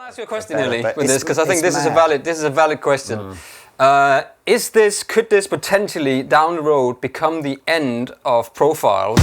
to ask you a question, Nearly, with this, because I think this is a valid question. Could this potentially down the road become the end of profiles?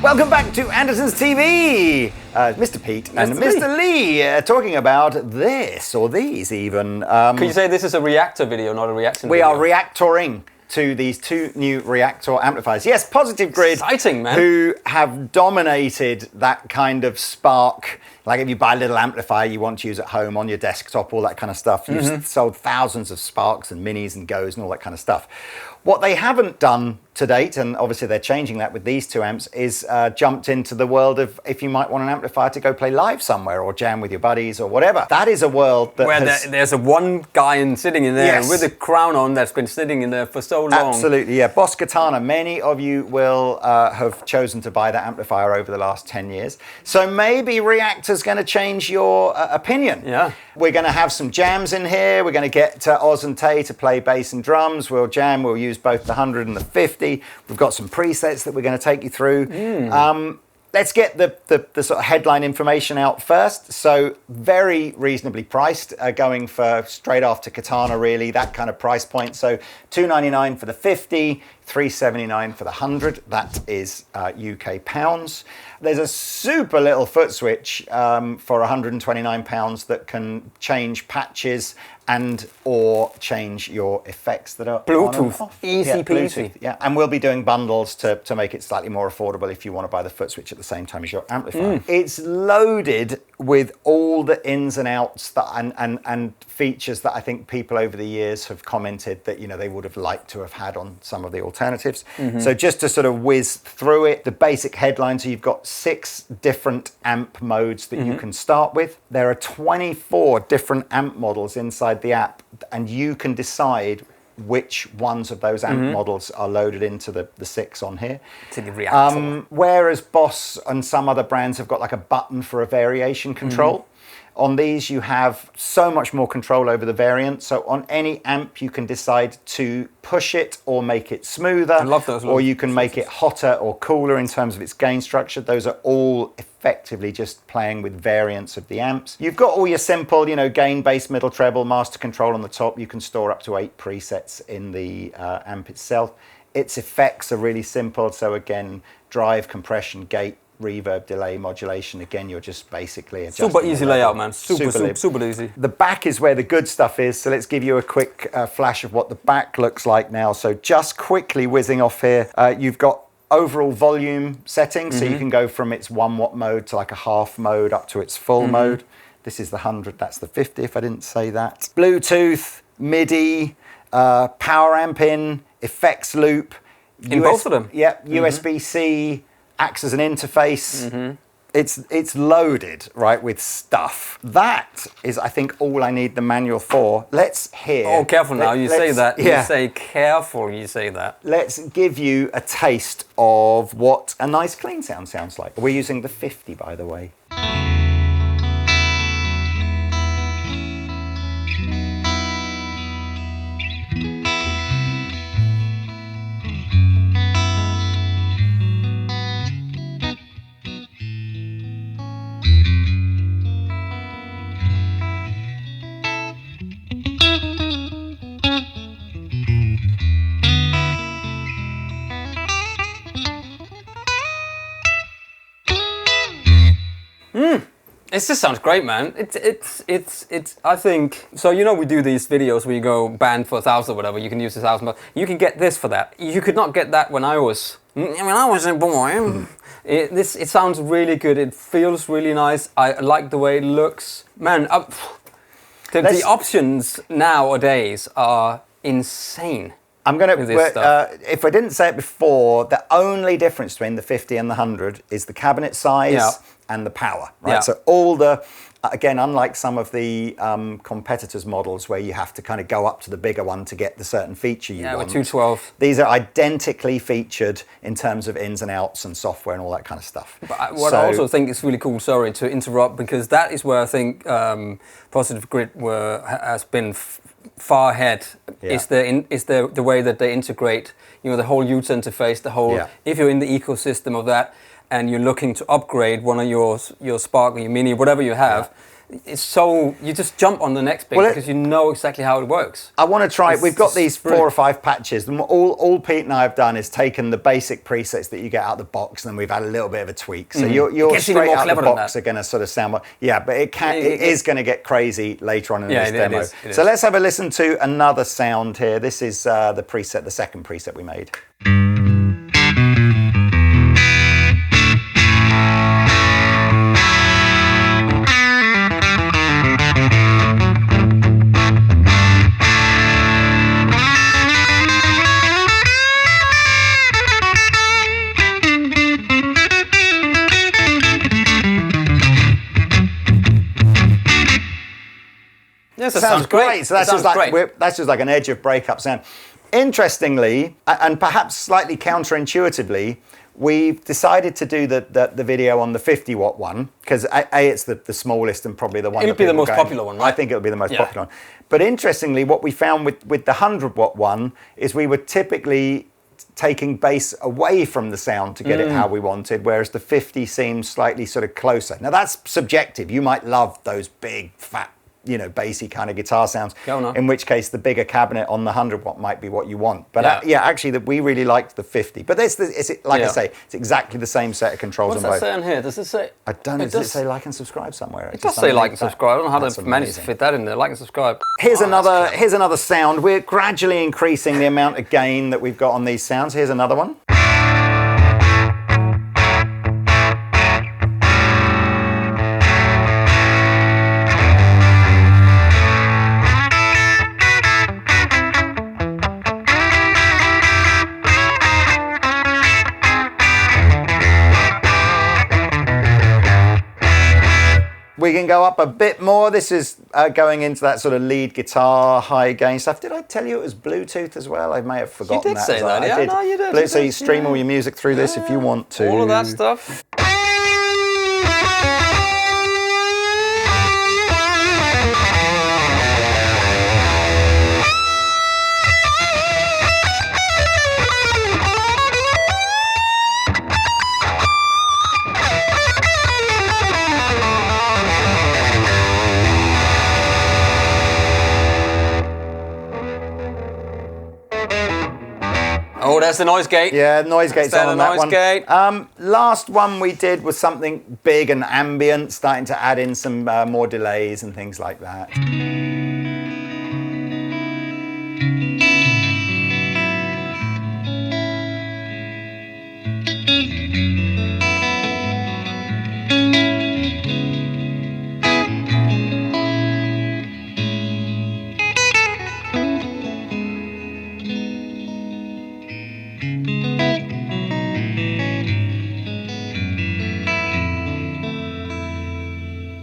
Welcome back to Andertons TV. Mr. Pete and Mr. Lee talking about this, or these even. Could you say this is a Reactor video, not a reaction video? We are reactoring to these two new Reactor amplifiers. Yes, Positive Grid, exciting, man. Who have dominated that kind of spark. Like if you buy a little amplifier you want to use at home on your desktop, all that kind of stuff. You've sold thousands of Sparks and Minis and Goes and all that kind of stuff. What they haven't done to date, and obviously they're changing that with these two amps, is jumped into the world of if you might want an amplifier to go play live somewhere or jam with your buddies or whatever. That is a world that where there's a one guy sitting in there with a crown on that's been sitting in there for so long. Absolutely, yeah. Boss Katana, many of you will have chosen to buy that amplifier over the last 10 years. So maybe Reactor's going to change your opinion. Yeah. We're going to have some jams in here. We're going to get Oz and Tay to play bass and drums. We'll jam. We'll use both the 100 and the 50. We've got some presets that we're going to take you through. Let's get the sort of headline information out first. So very reasonably priced, going for straight after Katana, really, that kind of price point. So $299 for the 50, $379 for the 100. That is UK pounds. There's a super little foot switch for £129 that can change patches and or change your effects that are Bluetooth, easy peasy. Bluetooth. Yeah, and we'll be doing bundles to make it slightly more affordable if you want to buy the foot switch at the same time as your amplifier. It's loaded with all the ins and outs that and features that I think people over the years have commented that they would have liked to have had on some of the alternatives. So just to sort of whiz through it, the basic headline, so you've got 6 different amp modes that you can start with. There are 24 different amp models inside the app, and you can decide which ones of those amp models are loaded into the 6 on here. To the Reactor. Whereas Boss and some other brands have got like a button for a variation control. On these, you have so much more control over the variant. So on any amp, you can decide to push it or make it smoother. I love those. Or you can make it hotter or cooler in terms of its gain structure. Those are all effectively just playing with variants of the amps. You've got all your simple, gain, bass, middle, treble, master control on the top. You can store up to 8 presets in the amp itself. Its effects are really simple. So again, drive, compression, gate, reverb, delay, modulation. Again, you're just basically adjusting. Super easy layout, man. Super easy. The back is where the good stuff is. So let's give you a quick flash of what the back looks like now. So just quickly whizzing off here, you've got overall volume settings. So you can go from its 1 watt mode to like a half mode up to its full mode. This is the 100, that's the 50 if I didn't say that. Bluetooth, MIDI, power amp in, effects loop. In both of them? Yeah, USB-C, acts as an interface. It's loaded, right, with stuff. That is, I think, all I need the manual for. Let's hear. Oh, careful now, you say that. Yeah. You say careful, you say that. Let's give you a taste of what a nice clean sound sounds like. We're using the 50, by the way. It just sounds great, man. It's. I think so. You know, we do these videos where you go band for 1,000 or whatever. You can use 1,000, but you can get this for that. You could not get that when I was a boy. It sounds really good. It feels really nice. I like the way it looks, man. The options nowadays are insane. I'm going to, if I didn't say it before, the only difference between the 50 and the 100 is the cabinet size and the power, right? Yeah. So all the, again, unlike some of the competitors' models where you have to kind of go up to the bigger one to get the certain feature you want. Yeah, with 212. These are identically featured in terms of ins and outs and software and all that kind of stuff. But I also think is really cool, sorry to interrupt, because that is where I think Positive Grid has been far ahead. Is the way that they integrate, the whole user interface, the whole. If you're in the ecosystem of that, and you're looking to upgrade one of your Spark or your Mini, whatever you have, it's so you just jump on the next bit because you know exactly how it works. I want to try. We've got these 4 or 5 patches, and all Pete and I have done is taken the basic presets that you get out of the box, and then we've had a little bit of a tweak. So you're straight out of the box are going to sort of sound more. Yeah, but it is going to get crazy later on in this demo. It is. Let's have a listen to another sound here. This is the second preset we made. Sounds great. So that's just like an edge of breakup sound. Interestingly, and perhaps slightly counterintuitively, we've decided to do the video on the 50 watt one because it's the smallest and probably the one. It'll be the most popular one, right? I think it'll be the most popular one. But interestingly, what we found with the 100 watt one is we were typically taking bass away from the sound to get it how we wanted, whereas the 50 seems slightly sort of closer. Now that's subjective. You might love those big, fat, bassy kind of guitar sounds. In which case, the bigger cabinet on the 100 watt might be what you want. But actually, we really liked the 50. But I say, it's exactly the same set of controls on both. What's that saying here? Does it say? I don't know. Does it say like and subscribe somewhere? It does say like and subscribe. I don't know how they managed to fit that in there. Like and subscribe. Here's another sound. We're gradually increasing the amount of gain that we've got on these sounds. Here's another one. We can go up a bit more. This is going into that sort of lead guitar, high gain stuff. Did I tell you it was Bluetooth as well? I may have forgotten that. You did say that, I did. No, you did. So you stream all your music through this if you want to. All of that stuff. Oh, there's the noise gate. Yeah, noise gate's on that one. Gate. Last one we did was something big and ambient, starting to add in some more delays and things like that.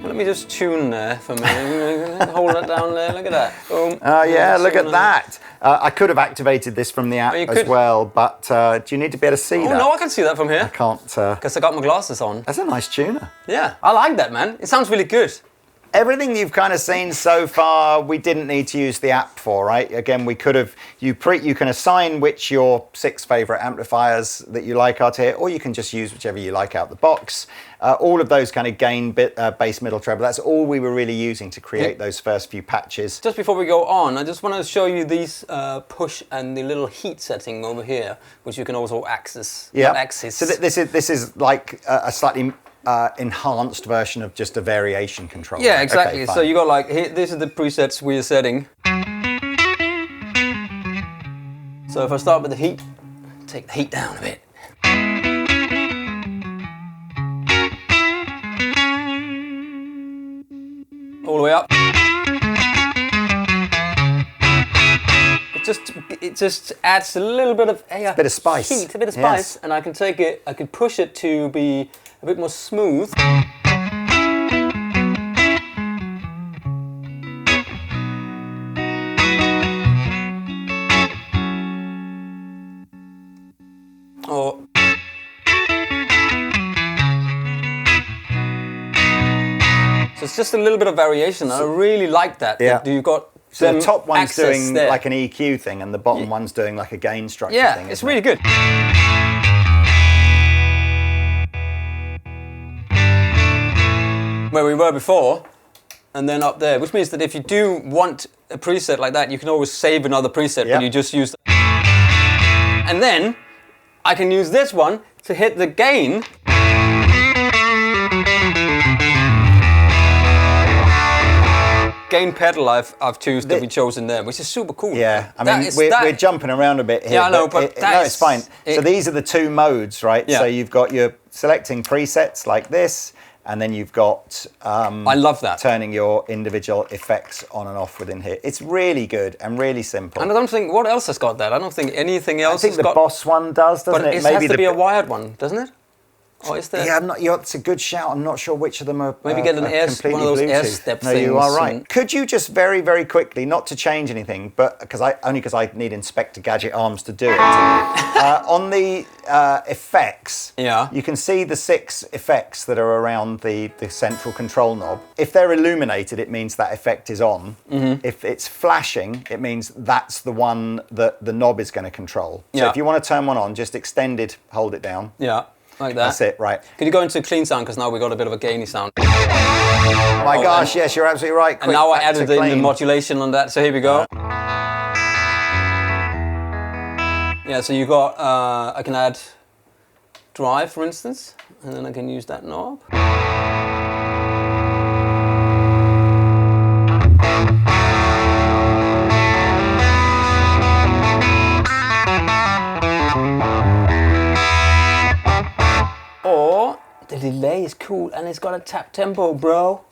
Let me just tune there for a minute. Hold that down there. Look at that. Boom. Yeah, look at that. I could have activated this from the app as well, but do you need to be able to see that? Oh, no, I can see that from here. I can't. Because I got my glasses on. That's a nice tuner. Yeah, I like that, man. It sounds really good. Everything you've kind of seen so far, we didn't need to use the app for, right? Again, we could have, you can assign which your 6 favorite amplifiers that you like are here, or you can just use whichever you like out the box. All of those kind of gain, bass, middle, treble, that's all we were really using to create those first few patches. Just before we go on, I just want to show you these push and the little heat setting over here, which you can also access. Yeah. So this is like a slightly enhanced version of just a variation controller. Yeah, exactly. Okay, so you got like, here, these are the presets we are setting. So if I start with the heat, take the heat down a bit. All the way up. It just adds a little bit of spice. Heat, a bit of spice, yes. And I can take it. I can push it to be a bit more smooth. Or so it's just a little bit of variation. I really like that. Yeah. That you've got. So the top one's doing there. like an EQ thing, and the bottom one's doing like a gain structure thing. Yeah, it's really good. Where we were before, and then up there, which means that if you do want a preset like that, you can always save another preset, but you just use. And then I can use this one to hit the gain. Gain pedal I've chosen there, which is super cool. Yeah, I mean we're jumping around a bit here. Yeah, I know, but it's fine. So these are the two modes, right? Yeah. So you've got your selecting presets like this, and then you've got I love that, turning your individual effects on and off within here. It's really good and really simple. And I don't think what else has got that. I don't think anything else. I think the Boss one does, doesn't but it? But it has to be a wired one, doesn't it? Or is there? Yeah, it's a good shout. I'm not sure which of them are. Maybe get an air, one of those air step no, things. you are right. Could you just very, very quickly, not to change anything, but because I need Inspector Gadget arms to do it. On the effects, you can see the 6 effects that are around the central control knob. If they're illuminated, it means that effect is on. Mm-hmm. If it's flashing, it means that's the one that the knob is going to control. So if you want to turn one on, just extended, hold it down. Yeah. Like that. That's it, right. Could you go into clean sound, because now we've got a bit of a gainy sound. Oh my gosh, yes, you're absolutely right. And now I added in the modulation on that, so here we go. Yeah, so you got, I can add drive, for instance, and then I can use that knob. Or the delay is cool and it's got a tap tempo, bro.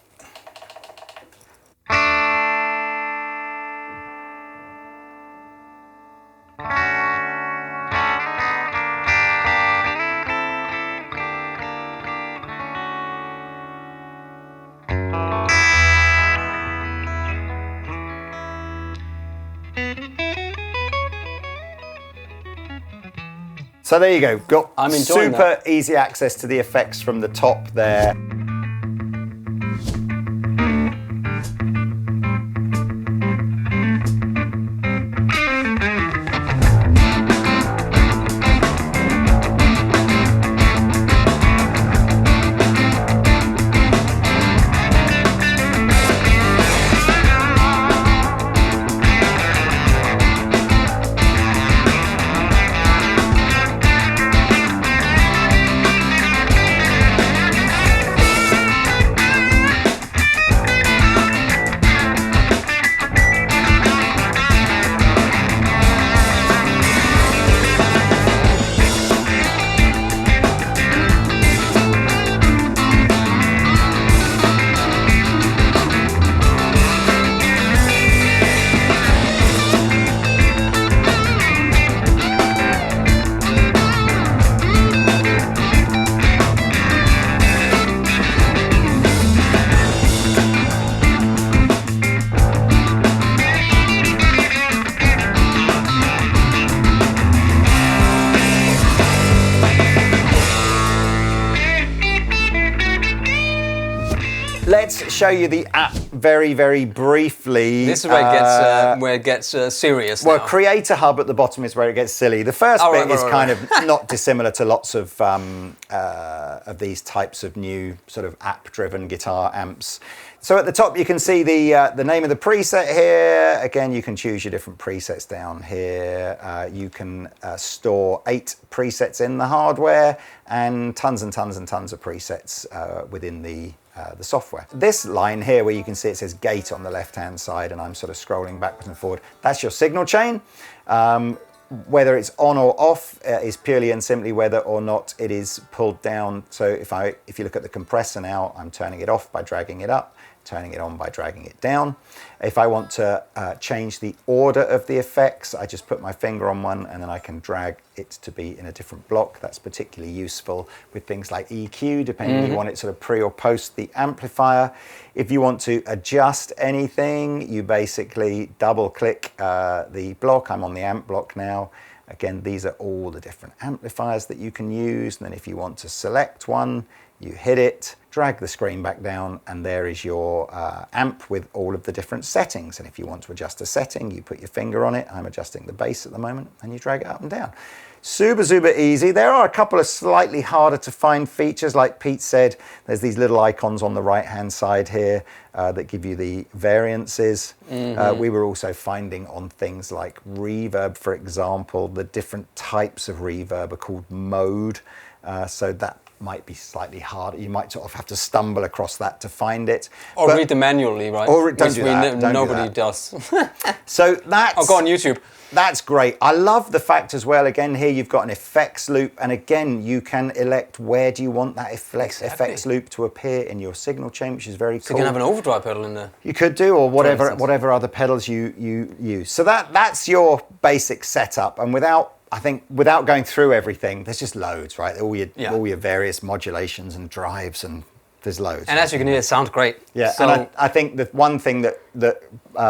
So there you go. Got I'm enjoying super easy access to the effects from the top there. let's show you the app very, very briefly. This is where it gets serious. Well, now. Creator Hub at the bottom is where it gets silly. The first bit is kind of not dissimilar to lots of these types of new sort of app-driven guitar amps. So at the top you can see the name of the preset here. Again, you can choose your different presets down here. You can store 8 presets in the hardware and tons and tons and tons of presets within the software. This line here where you can see it says gate on the left-hand side, and I'm sort of scrolling backwards and forward, that's your signal chain. Whether it's on or off is purely and simply whether or not it is pulled down. So if you look at the compressor now, I'm turning it off by dragging it up, turning it on by dragging it down. If I want to change the order of the effects, I just put my finger on one and then I can drag it to be in a different block. That's particularly useful with things like EQ, depending if you want it sort of pre or post the amplifier. If you want to adjust anything, you basically double click the block. I'm on the amp block now. Again, these are all the different amplifiers that you can use. And then if you want to select one, you hit it, drag the screen back down, and there is your amp with all of the different settings. And if you want to adjust a setting, you put your finger on it. I'm adjusting the bass at the moment, and you drag it up and down. Super, super easy. There are a couple of slightly harder to find features. Like Pete said, there's these little icons on the right-hand side here that give you the variances. We were also finding on things like reverb, for example, the different types of reverb are called mode. So that might be slightly harder. You might sort of have to stumble across that to find it. Or read them manually, right? Or don't do that. Nobody does. So that's... I'll go on YouTube. That's great. I love the fact as well, again, here you've got an effects loop, and again, you can elect where do you want that effects loop to appear in your signal chain, which is very cool. So you can have an overdrive pedal in there. You could do, or whatever other pedals you use. So that's your basic setup, and without going through everything, there's just loads, right? All your various modulations and drives, and there's loads. And as you can hear, it sounds great. Yeah, so, and I think the one thing that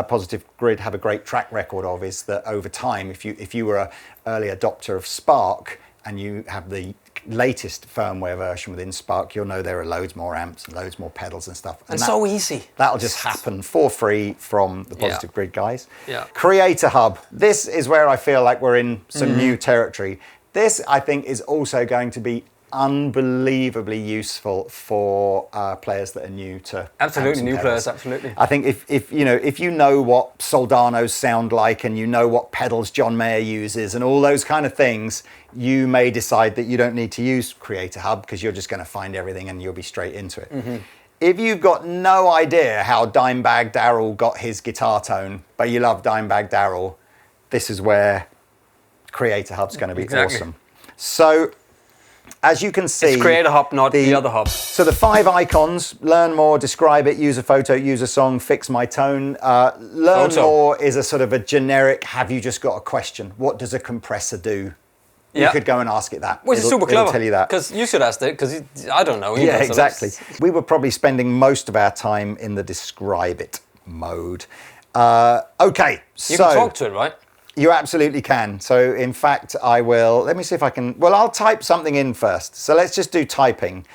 Positive Grid have a great track record of is that over time, if you were an early adopter of Spark and you have the latest firmware version within Spark, you'll know there are loads more amps and loads more pedals and stuff. And so easy. That'll just happen for free from the Positive Grid guys. Yeah. Creator Hub. This is where I feel like we're in some new territory. This, I think, is also going to be unbelievably useful for players that are new to absolutely new players. Absolutely. I think if you know what Soldanos sound like and you know what pedals John Mayer uses and all those kind of things, you may decide that you don't need to use Creator Hub because you're just going to find everything and you'll be straight into it. If you've got no idea how Dimebag Darrell got his guitar tone, but you love Dimebag Darrell, this is where Creator Hub's going to be awesome. So, as you can see, it's Creator Hub, not the other hub. So the 5 icons: learn more, describe it, use a photo, use a song, fix my tone. Learn more is a sort of a generic. Have you just got a question? What does a compressor do? You could go and ask it that. Which is super clever. It'll tell you that. Because you should ask it, because I don't know either. Yeah, exactly. We were probably spending most of our time in the describe it mode. Okay, you can talk to it, right? You absolutely can. So in fact, let me see if I can, I'll type something in first. So let's just do typing.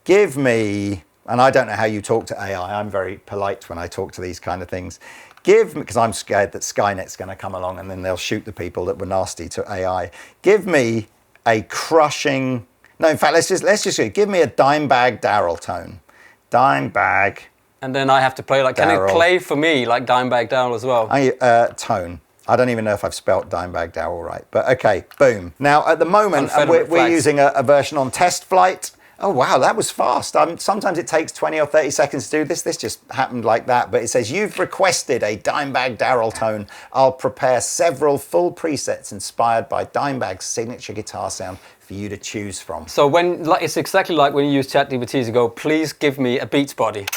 Give me, and I don't know how you talk to AI. I'm very polite when I talk to these kind of things. Because I'm scared that Skynet's going to come along and then they'll shoot the people that were nasty to AI. Give me a crushing, no, in fact, let's just give me a Dimebag Darrell tone. Dimebag. And then I have to play can it play for me like Dimebag Darrell as well? Tone. I don't even know if I've spelt Dimebag Darrell right, but okay, boom. Now, at the moment, we're using a version on test flight. Oh, wow, that was fast. Sometimes it takes 20 or 30 seconds to do this. This just happened like that, but it says, you've requested a Dimebag Darrell tone. I'll prepare several full presets inspired by Dimebag's signature guitar sound for you to choose from. So it's exactly like when you use ChatGPT to go, please give me a Beats body.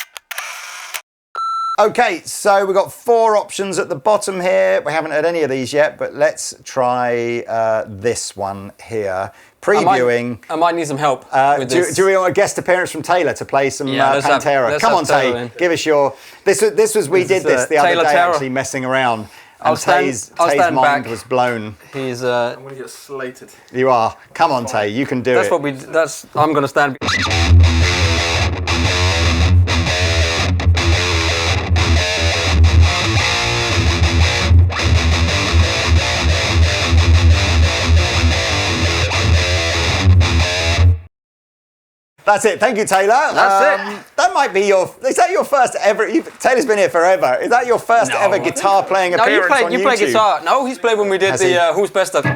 Okay, so we've got 4 options at the bottom here. We haven't had any of these yet, but let's try this one here. Previewing. I might need some help with this. Do we want a guest appearance from Taylor to play some Pantera? Come on, Tay, give us your... We did this the other day, actually, messing around. And Tay's mind was blown. He's... I'm going to get slated. You are. Come on, Tay, you can do it. I'm going to stand... That's it. Thank you, Taylor. That's it. That might be is that your first ever? Taylor's been here forever. Is that your first ever guitar playing appearance on YouTube? You play guitar. No, he's played when we did Who's Best Of.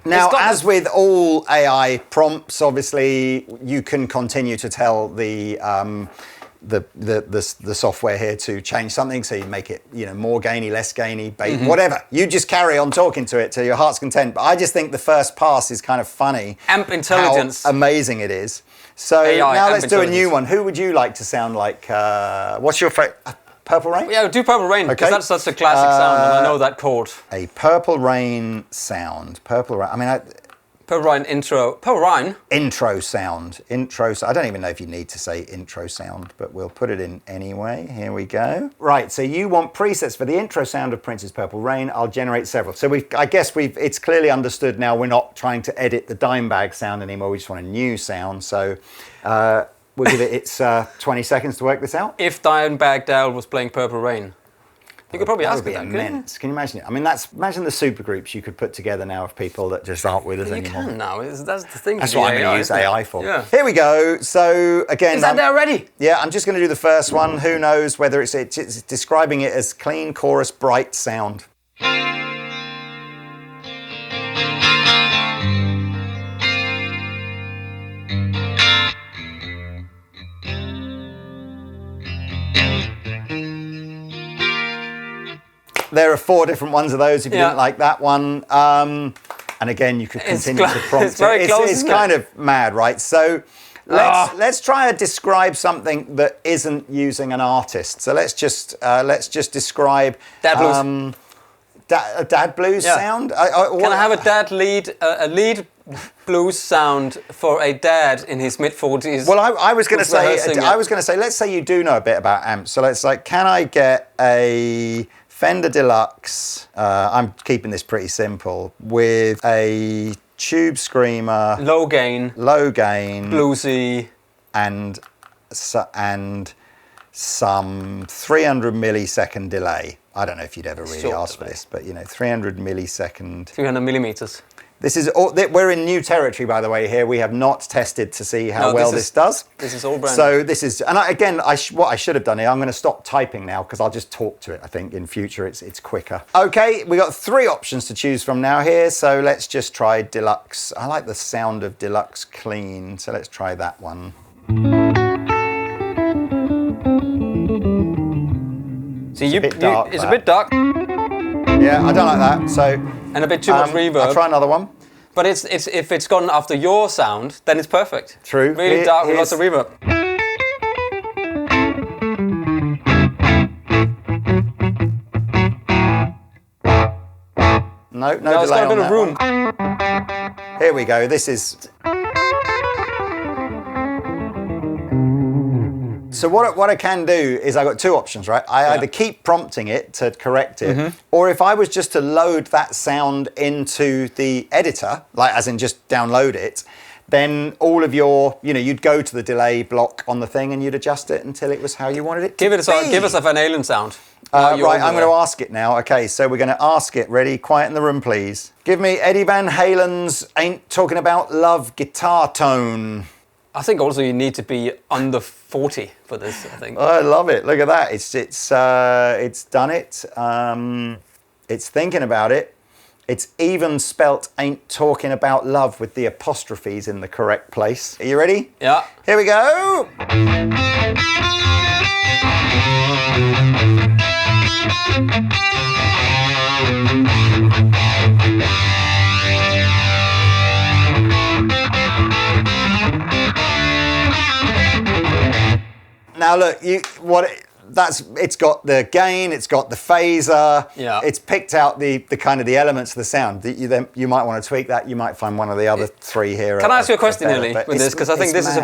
Now, as with all AI prompts, obviously you can continue to tell the software here to change something, so you make it more gainy, less gainy, whatever. You just carry on talking to it to your heart's content. But I just think the first pass is kind of funny. Amp intelligence. How amazing it is. So AI, now let's do a new one. Who would you like to sound like? What's your favorite? Purple Rain? Yeah, do Purple Rain, because that's such a classic sound, and I know that chord. A Purple Rain sound. Purple Rain. I mean, Purple Rain intro. Purple Rain? Intro sound. I don't even know if you need to say intro sound, but we'll put it in anyway. Here we go. Right, so you want presets for the intro sound of Prince's Purple Rain. I'll generate several. So I guess it's clearly understood now we're not trying to edit the dime bag sound anymore. We just want a new sound. So we'll give it 20 seconds to work this out. If Dimebag Dal was playing Purple Rain, you could probably ask it that. Immense. Can you imagine it? I mean, imagine the supergroups you could put together now of people that just aren't with us anymore. You can now. That's the thing. That's what I'm going to use AI for. Yeah. Here we go. So again, is that there already? Yeah, I'm just going to do the first one. Who knows whether it's describing it as clean chorus, bright sound. There are 4 different ones of those if you didn't like that one. And again, you could continue to prompt it's very close, it's kind of mad, right? So let's try to describe something that isn't using an artist. So let's just describe Dad Blues. A Dad Blues sound. Can I have a lead blues sound for a dad in his mid-40s? Well, I was going to say, let's say you do know a bit about amps. So let's can I get a Fender Deluxe, I'm keeping this pretty simple, with a tube screamer, low gain, bluesy, and some 300 millisecond delay. I don't know if you'd ever really ask for this, but 300 millisecond. 300 millimeters. This is we're in new territory, by the way. Here we have not tested to see how well this does. This is all brand. So this is, and what I should have done here, I'm going to stop typing now because I'll just talk to it. I think in future it's quicker. Okay, we got 3 options to choose from now here. So let's just try Deluxe. I like the sound of Deluxe Clean. So let's try that one. See, it's a bit dark. Yeah, I don't like that. So. And a bit too much reverb. I'll try another one. But if it's gone after your sound, then it's perfect. True. Really dark with lots of reverb. No delay it's got a bit of room. Here we go. This is. So what I can do is I've got 2 options, right? I either keep prompting it to correct it, or if I was just to load that sound into the editor, like as in just download it, then all of your, you'd go to the delay block on the thing and you'd adjust it until it was how you wanted it to be. Give us a Van Halen sound. Right, I'm going to ask it now. Okay, so we're going to ask it. Ready? Quiet in the room, please. Give me Eddie Van Halen's Ain't Talking About Love guitar tone. I think also you need to be under 40 for this, I think. I love it. Look at that. It's done it. It's thinking about it. It's even spelt Ain't Talking About Love with the apostrophes in the correct place. Are you ready? Yeah. Here we go. Now look, it's got the gain, it's got the phaser, it's picked out the kind of the elements of the sound. You might want to tweak that. You might find one of the other 3 here. Can I ask you a question, Nearly, with this? Because I think this is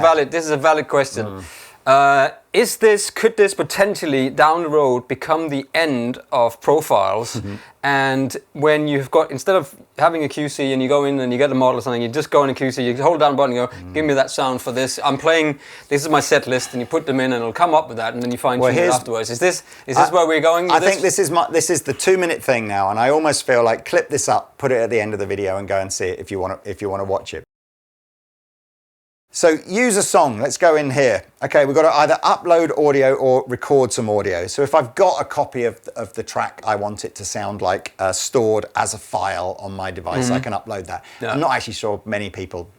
a valid question. Could this potentially down the road become the end of profiles? Mm-hmm. And when you've got, instead of having a QC and you go in and you get a model or something, you just go in a QC, you hold down a button and go, give me that sound for this. I'm playing, this is my set list, and you put them in and it'll come up with that, and then you fine tune it afterwards. Is this where we're going with think this is the 2-minute thing now, and I almost feel like clip this up, put it at the end of the video and go and see it if you want to watch it. So use a song, let's go in here. Okay, we've got to either upload audio or record some audio. So if I've got a copy of the track I want it to sound like stored as a file on my device, I can upload that. Yeah. I'm not actually sure many people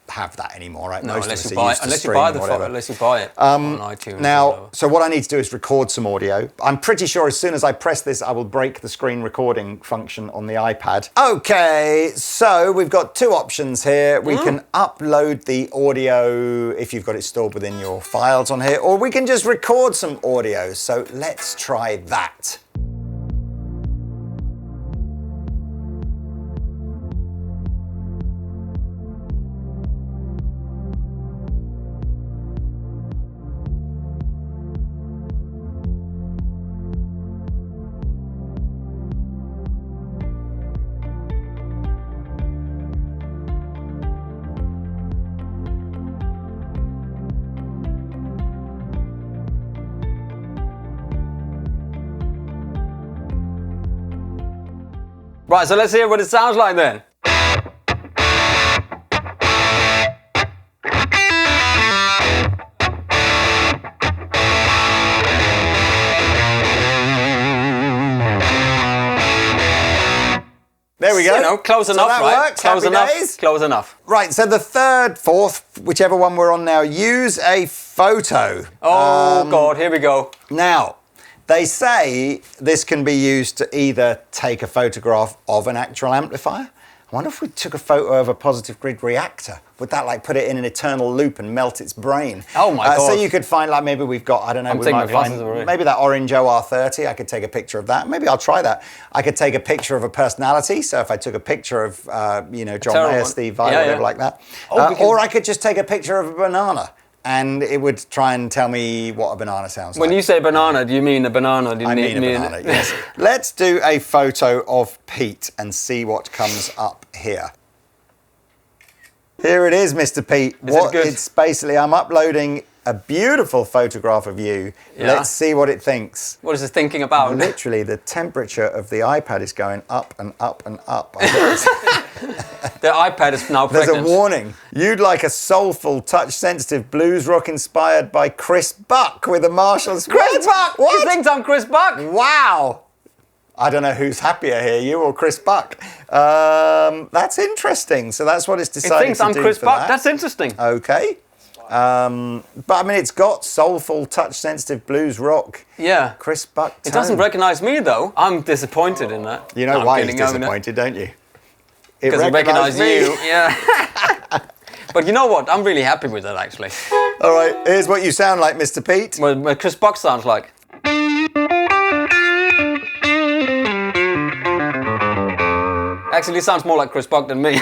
have that anymore, right? No, Most unless of you us buy, unless you buy the file, unless you buy it on iTunes. Now, so what I need to do is record some audio. I'm pretty sure as soon as I press this, I will break the screen recording function on the iPad. Okay, so we've got two options here. We can upload the audio if you've got it stored within your files on here, or we can just record some audio. So let's try that. Right, so let's hear what it sounds like then. There we go. You know, close enough, that right? Works. Close Happy enough. days. Close enough. Right, so the third, fourth, whichever one we're on now, use a photo. Oh, God, here we go. Now, they say this can be used to either take a photograph of an actual amplifier. I wonder if we took a photo of a positive grid reactor. Would that like put it in an eternal loop and melt its brain? Oh my God. So you could find like maybe we've got, I don't know, we might find maybe that orange OR30. I could take a picture of that. Maybe I'll try that. I could take a picture of a personality. So if I took a picture of, John Mayer, Steve Vai, whatever like that. Or I could just take a picture of a banana. And it would try and tell me what a banana sounds like. When you say banana, do you mean a banana? I mean a banana, yes. Let's do a photo of Pete and see what comes up here. Here it is, Mr. Pete. It's basically, I'm uploading a beautiful photograph of you. Yeah. Let's see what it thinks. What is it thinking about? Literally, the temperature of the iPad is going up and up and up. The iPad is now pregnant. There's a warning. You'd like a soulful, touch-sensitive blues rock inspired by Chris Buck with a Marshall's. Chris Buck! What? You think I'm Chris Buck? Wow! I don't know who's happier here, you or Chris Buck. That's interesting. So that's what it's decided to do. It thinks I'm Chris Buck. That's interesting. Okay. But I mean, it's got soulful, touch-sensitive blues rock. Yeah. Chris Buck tone. It doesn't recognise me though. I'm disappointed in that. You know why he's disappointed, don't you? Because it recognised you. Yeah. But you know what? I'm really happy with that actually. All right. Here's what you sound like, Mr. Pete. What Chris Buck sounds like. Actually, sounds more like Chris Buck than me.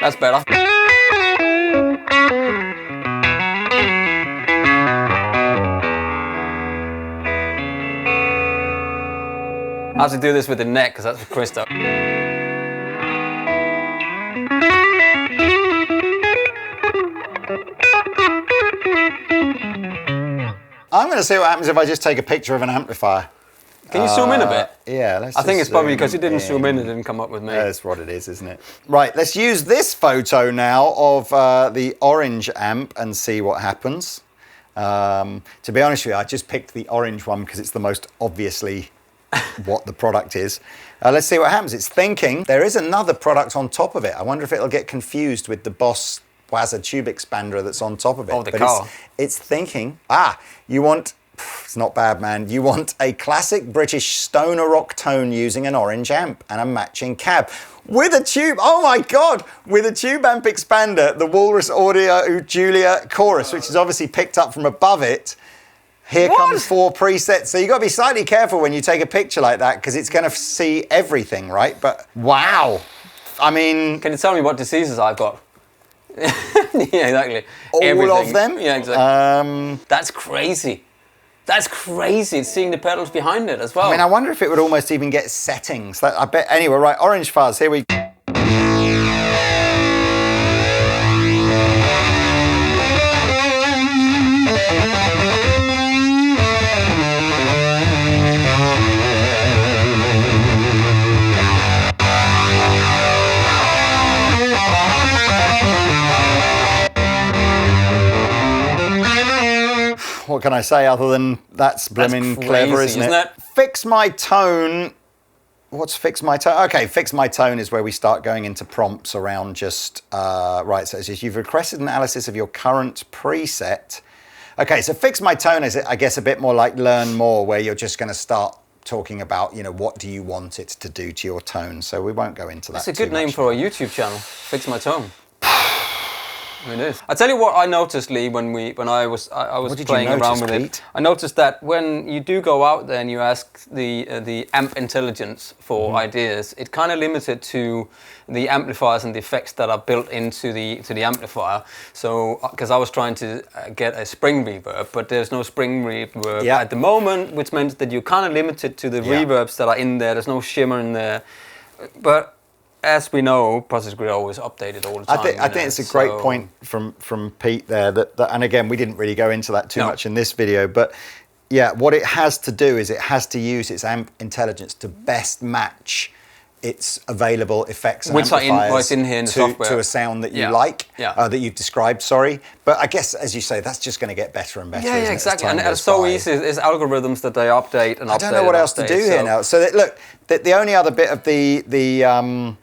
That's better. I have to do this with the neck because that's for Chris does. I'm going to see what happens if I just take a picture of an amplifier. Can you zoom in a bit? Yeah, I think it's probably because you didn't zoom in, it didn't come up with me. That's what it is, isn't it? Right, let's use this photo now of the orange amp and see what happens. To be honest with you, I just picked the orange one because it's the most obviously what the product is. Let's see what happens. It's thinking. There is another product on top of it. I wonder if it'll get confused with the Boss Wazza tube expander that's on top of it. Oh, the car. It's thinking. You want... It's not bad, man. You want a classic British stoner rock tone using an orange amp and a matching cab. With a tube, oh my God, with a tube amp expander, the Walrus Audio Julia Chorus, which is obviously picked up from above it, Here comes 4 presets. So you got to be slightly careful when you take a picture like that because it's going to see everything, right? But wow. I mean... Can you tell me what diseases I've got? Yeah, exactly. All Everything. of them? Yeah, exactly. That's crazy. That's crazy, seeing the pedals behind it as well. I mean, I wonder if it would almost even get settings. I bet. Anyway, right, Orange Fuzz, here we go. What can I say other than that's blooming clever, isn't it? Fix my tone. What's fix my tone? Okay, fix my tone is where we start going into prompts around just, right, so it says you've requested analysis of your current preset. Okay, so fix my tone is, I guess, a bit more like learn more, where you're just going to start talking about, you know, what do you want it to do to your tone. So we won't go into that. That's a good name for a YouTube channel, Fix My Tone. It is. I tell you what I noticed, Lee, when I was playing around with it. I noticed that when you do go out there and you ask the amp intelligence for ideas, it kind of limited to the amplifiers and the effects that are built into the amplifier. So, because I was trying to get a spring reverb, but there's no spring reverb at the moment, which meant that you're kind of limited to the reverbs that are in there. There's no shimmer in there, but as we know, Process Grid always updated all the time. I think it's a great point from Pete there. That and again, we didn't really go into that too much in this video, but yeah, what it has to do is it has to use its amp intelligence to best match its available effects and amplifiers in here in the software to a sound that you like, that you've described. Sorry, but I guess as you say, that's just going to get better and better. Yeah, exactly. And it's so easy. There's algorithms that they update and update. I don't know what else to do here now. So look, the only other bit of the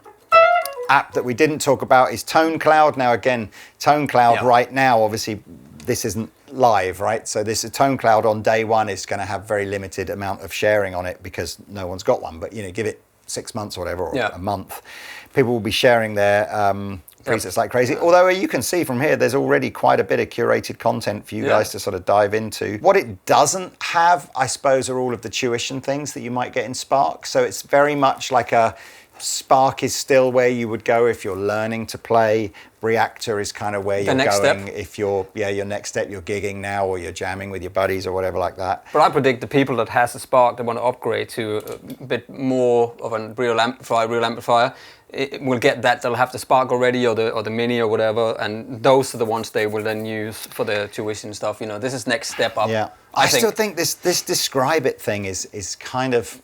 app that we didn't talk about is ToneCloud. Now again, ToneCloud right now, obviously this isn't live, right? So this ToneCloud on day one is going to have very limited amount of sharing on it because no one's got one. But you know, give it 6 months or whatever, or a month, people will be sharing their presets like crazy. Although you can see from here, there's already quite a bit of curated content for you guys to sort of dive into. What it doesn't have, I suppose, are all of the tuition things that you might get in Spark. So it's very much like a Spark is still where you would go if you're learning to play. Reactor is kind of where you're going if you're, your next step, you're gigging now or you're jamming with your buddies or whatever like that. But I predict the people that has a Spark, they want to upgrade to a bit more of a real amplifier, it will get that. They'll have the Spark already or the Mini or whatever, and those are the ones they will then use for the tuition stuff. You know, this is next step up. Yeah, I still think this describe it thing is kind of...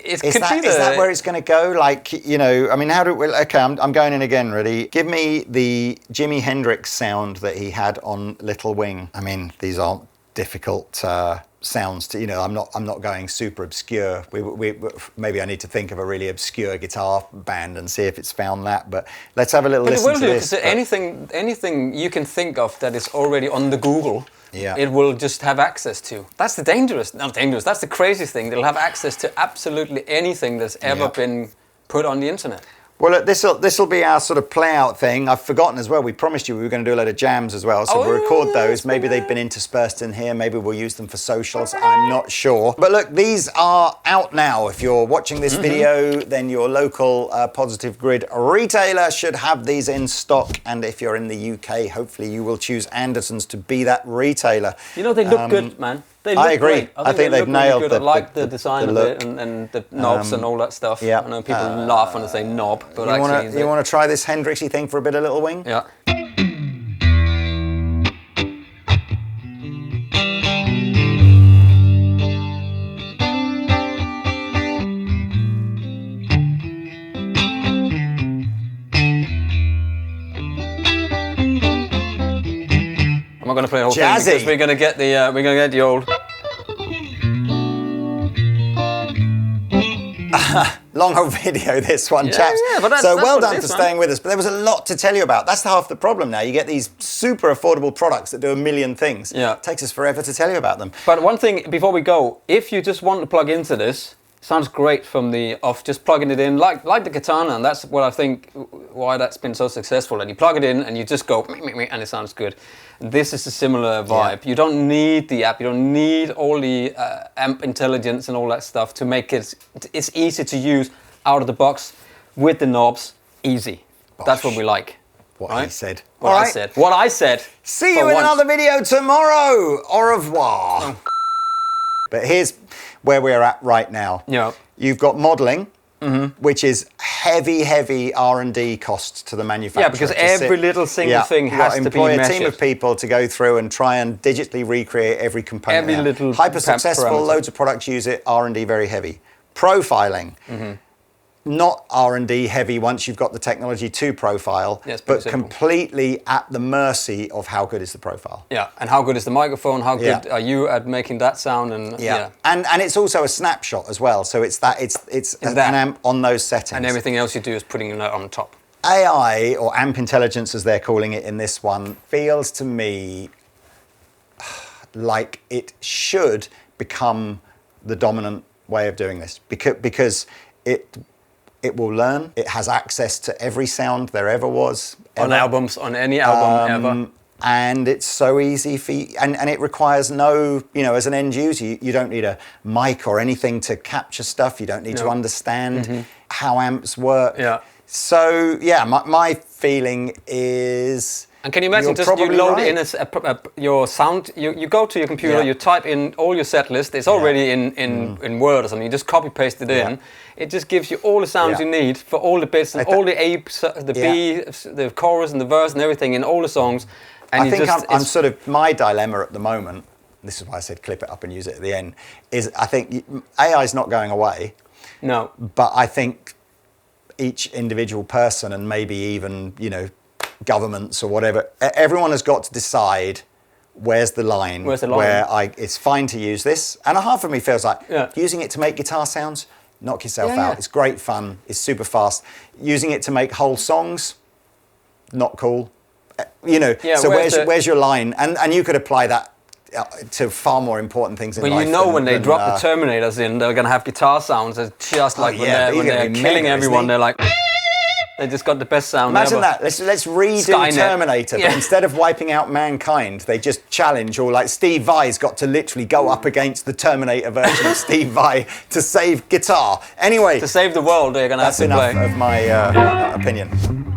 Is that where it's going to go? Like, you know, I mean, how do we... Okay, I'm going in again, ready? Give me the Jimi Hendrix sound that he had on Little Wing. I mean, these aren't difficult sounds to, you know, I'm not going super obscure. We maybe I need to think of a really obscure guitar band and see if it's found that, but let's have a little listen to this. Anything you can think of that is already on the Google, it will just have access to. That's the that's the craziest thing. They'll have access to absolutely anything that's ever been put on the internet. Well, look, this'll be our sort of play out thing. I've forgotten as well. We promised you we were going to do a load of jams as well, so we'll record those. Maybe they've been interspersed in here. Maybe we'll use them for socials. I'm not sure. But look, these are out now. If you're watching this video, then your local Positive Grid retailer should have these in stock. And if you're in the UK, hopefully you will choose Andertons to be that retailer. You know, they look good, man. I agree. Great. I think they've nailed it. I like the design of it and the knobs and all that stuff. I know people laugh when I say knob, but you want to try this Hendrixy thing for a bit of Little Wing? Yeah. I'm not going to play the whole thing because we're going to get the old. Long old video, this one, chaps. So well done for staying with us. But there was a lot to tell you about. That's half the problem now. You get these super affordable products that do a million things. It takes us forever to tell you about them. But one thing before we go, if you just want to plug into this, Sounds great from the off, just plugging it in, like the Katana, and that's what I think why that's been so successful. And you plug it in and you just go, and it sounds good. And this is a similar vibe. You don't need the app, you don't need all the amp intelligence and all that stuff to make it, it's easy to use out of the box with the knobs, easy. Bosh. That's what we like. What I said. What I said. What I said. See you in another video tomorrow. Au revoir. Oh. But here's where we're at right now. Yeah. You've got modelling, which is heavy R&D costs to the manufacturer. Yeah, because every little single thing has to be measured. Employ a team of people to go through and try and digitally recreate every component. Every little hyper successful, parameter. loads of products use it, R&D very heavy. Profiling. Not R&D heavy once you've got the technology to profile, but completely at the mercy of how good is the profile. Yeah, and how good is the microphone? How good are you at making that sound? And and it's also a snapshot as well. So it's an amp on those settings. And everything else you do is putting it on top. AI, or amp intelligence as they're calling it in this one, feels to me like it should become the dominant way of doing this because it will learn. It has access to every sound there ever was. On albums, on any album ever. And it's so easy for you, and it requires no, as an end user, you don't need a mic or anything to capture stuff. You don't need to understand how amps work. Yeah. So, my feeling is... And can you imagine just you load in your sound, you go to your computer, you type in all your set list, it's already in Word or something, you just copy paste it in. It just gives you all the sounds you need for all the bits and all the A, the B, the chorus and the verse and everything in all the songs. And I think I'm sort of, my dilemma at the moment, this is why I said clip it up and use it at the end, is I think AI is not going away. No. But I think each individual person and maybe even, governments or whatever, everyone has got to decide where's the line where it's fine to use this. And a half of me feels like using it to make guitar sounds, knock yourself out. It's great fun. It's super fast. Using it to make whole songs, not cool. So where's your line? And you could apply that to far more important things in life. Well, when they drop the Terminators in, they're going to have guitar sounds. It's just like when they're killing everyone, they're like... They just got the best sound Imagine ever. that. Let's redo Skynet. Terminator, but instead of wiping out mankind, they just challenge, or like Steve Vai's got to literally go up against the Terminator version of Steve Vai to save guitar. Anyway. To save the world, they're going to have to play. That's enough of my opinion.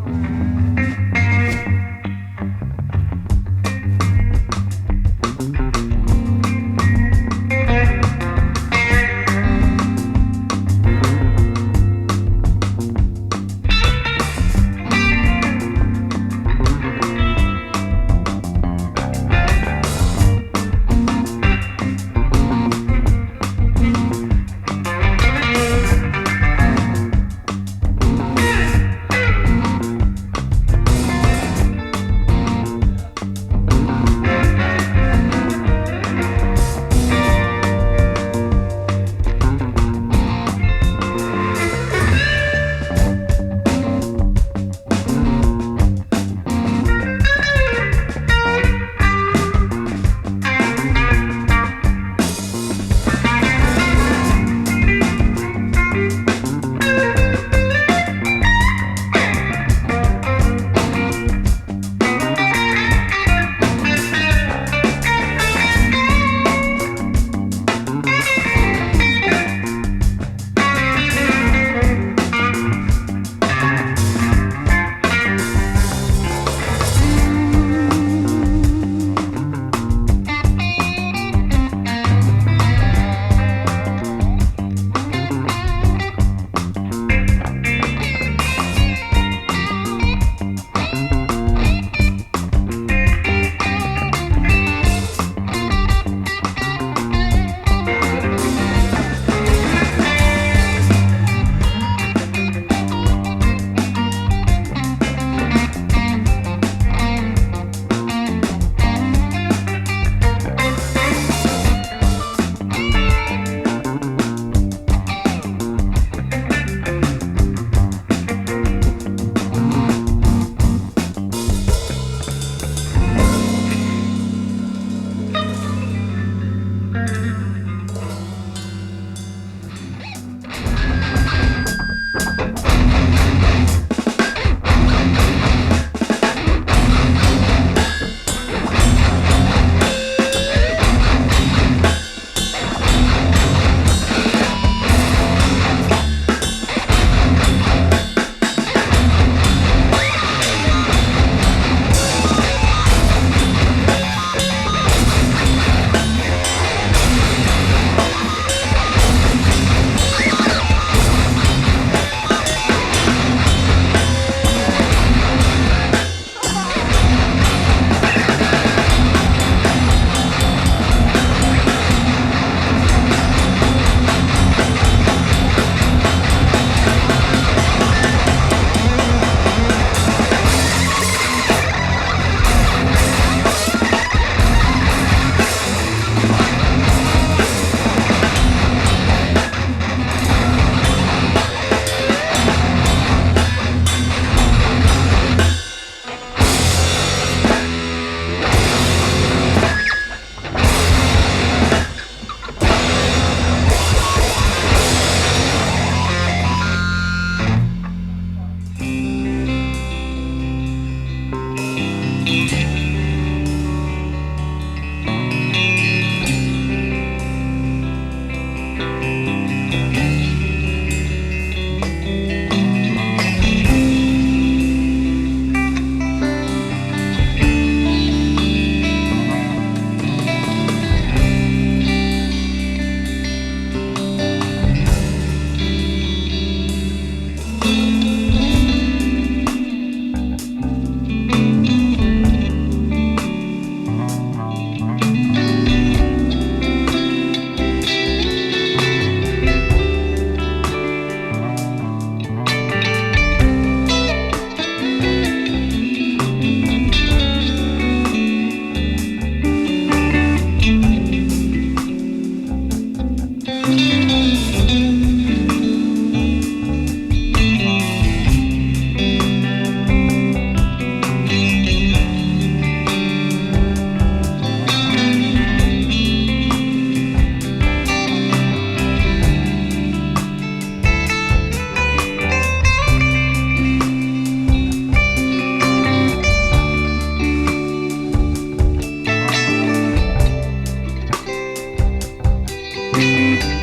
Bye.